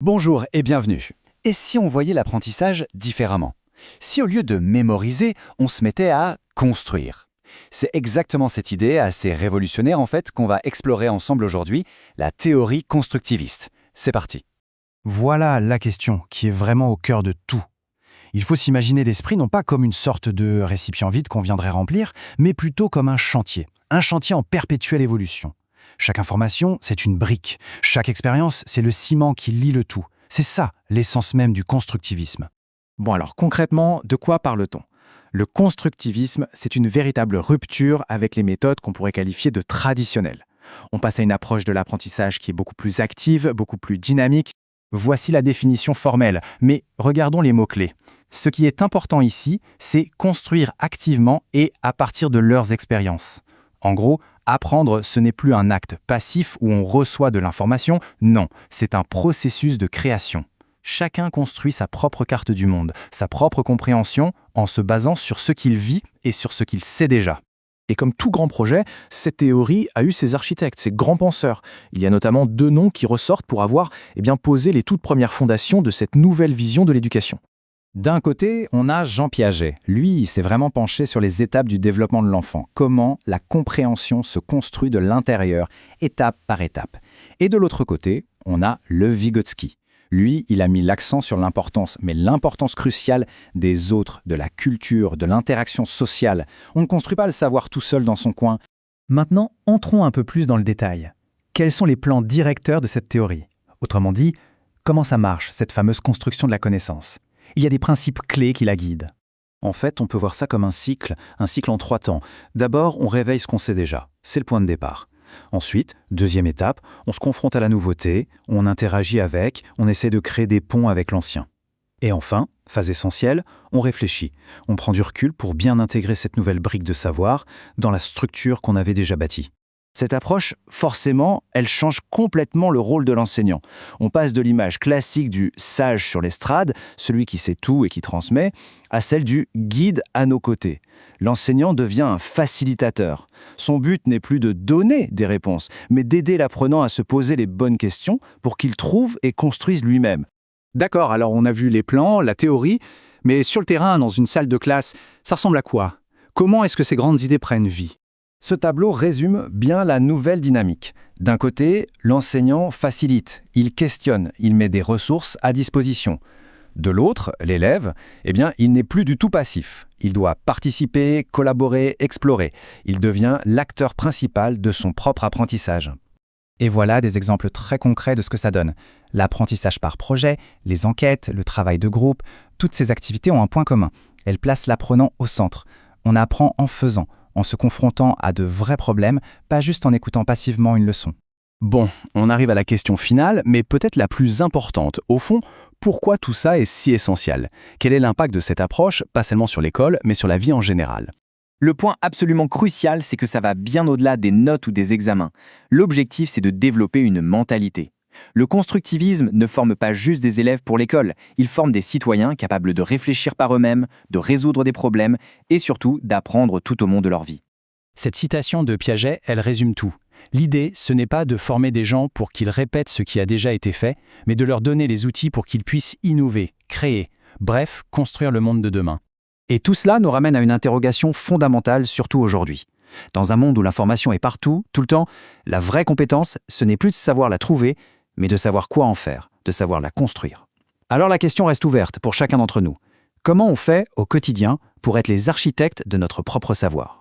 Bonjour et bienvenue. Et si on voyait l'apprentissage différemment? Si au lieu de mémoriser, on se mettait à construire? C'est exactement cette idée assez révolutionnaire en fait qu'on va explorer ensemble aujourd'hui, la théorie constructiviste. C'est parti. Voilà la question qui est vraiment au cœur de tout. Il faut s'imaginer l'esprit non pas comme une sorte de récipient vide qu'on viendrait remplir, mais plutôt comme un chantier en perpétuelle évolution. Chaque information, c'est une brique. Chaque expérience, c'est le ciment qui lie le tout. C'est ça, l'essence même du constructivisme. Bon alors concrètement, de quoi parle-t-on? Le constructivisme, c'est une véritable rupture avec les méthodes qu'on pourrait qualifier de traditionnelles. On passe à une approche de l'apprentissage qui est beaucoup plus active, beaucoup plus dynamique. Voici la définition formelle, mais regardons les mots-clés. Ce qui est important ici, c'est construire activement et à partir de leurs expériences. En gros, apprendre, ce n'est plus un acte passif où on reçoit de l'information, non, c'est un processus de création. Chacun construit sa propre carte du monde, sa propre compréhension, en se basant sur ce qu'il vit et sur ce qu'il sait déjà. Et comme tout grand projet, cette théorie a eu ses architectes, ses grands penseurs. Il y a notamment deux noms qui ressortent pour avoir posé les toutes premières fondations de cette nouvelle vision de l'éducation. D'un côté, on a Jean Piaget. Lui, il s'est vraiment penché sur les étapes du développement de l'enfant. Comment la compréhension se construit de l'intérieur, étape par étape. Et de l'autre côté, on a Lev Vygotsky. Lui, il a mis l'accent sur l'importance, mais l'importance cruciale des autres, de la culture, de l'interaction sociale. On ne construit pas le savoir tout seul dans son coin. Maintenant, entrons un peu plus dans le détail. Quels sont les plans directeurs de cette théorie? Autrement dit, comment ça marche, cette fameuse construction de la connaissance? Il y a des principes clés qui la guident. En fait, on peut voir ça comme un cycle en 3 temps. D'abord, on réveille ce qu'on sait déjà. C'est le point de départ. Ensuite, deuxième étape, on se confronte à la nouveauté, on interagit avec, on essaie de créer des ponts avec l'ancien. Et enfin, phase essentielle, on réfléchit. On prend du recul pour bien intégrer cette nouvelle brique de savoir dans la structure qu'on avait déjà bâtie. Cette approche, forcément, elle change complètement le rôle de l'enseignant. On passe de l'image classique du sage sur l'estrade, celui qui sait tout et qui transmet, à celle du guide à nos côtés. L'enseignant devient un facilitateur. Son but n'est plus de donner des réponses, mais d'aider l'apprenant à se poser les bonnes questions pour qu'il trouve et construise lui-même. D'accord, alors on a vu les plans, la théorie, mais sur le terrain, dans une salle de classe, ça ressemble à quoi? Comment est-ce que ces grandes idées prennent vie? Ce tableau résume bien la nouvelle dynamique. D'un côté, l'enseignant facilite, il questionne, il met des ressources à disposition. De l'autre, l'élève, il n'est plus du tout passif. Il doit participer, collaborer, explorer. Il devient l'acteur principal de son propre apprentissage. Et voilà des exemples très concrets de ce que ça donne. L'apprentissage par projet, les enquêtes, le travail de groupe, toutes ces activités ont un point commun. Elles placent l'apprenant au centre. On apprend en faisant, en se confrontant à de vrais problèmes, pas juste en écoutant passivement une leçon. Bon, on arrive à la question finale, mais peut-être la plus importante. Au fond, pourquoi tout ça est si essentiel? Quel est l'impact de cette approche, pas seulement sur l'école, mais sur la vie en général? Le point absolument crucial, c'est que ça va bien au-delà des notes ou des examens. L'objectif, c'est de développer une mentalité. Le constructivisme ne forme pas juste des élèves pour l'école, il forme des citoyens capables de réfléchir par eux-mêmes, de résoudre des problèmes et surtout d'apprendre tout au long de leur vie. Cette citation de Piaget, elle résume tout. L'idée, ce n'est pas de former des gens pour qu'ils répètent ce qui a déjà été fait, mais de leur donner les outils pour qu'ils puissent innover, créer, bref, construire le monde de demain. Et tout cela nous ramène à une interrogation fondamentale, surtout aujourd'hui. Dans un monde où l'information est partout, tout le temps, la vraie compétence, ce n'est plus de savoir la trouver, mais de savoir quoi en faire, de savoir la construire. Alors la question reste ouverte pour chacun d'entre nous. Comment on fait au quotidien pour être les architectes de notre propre savoir ?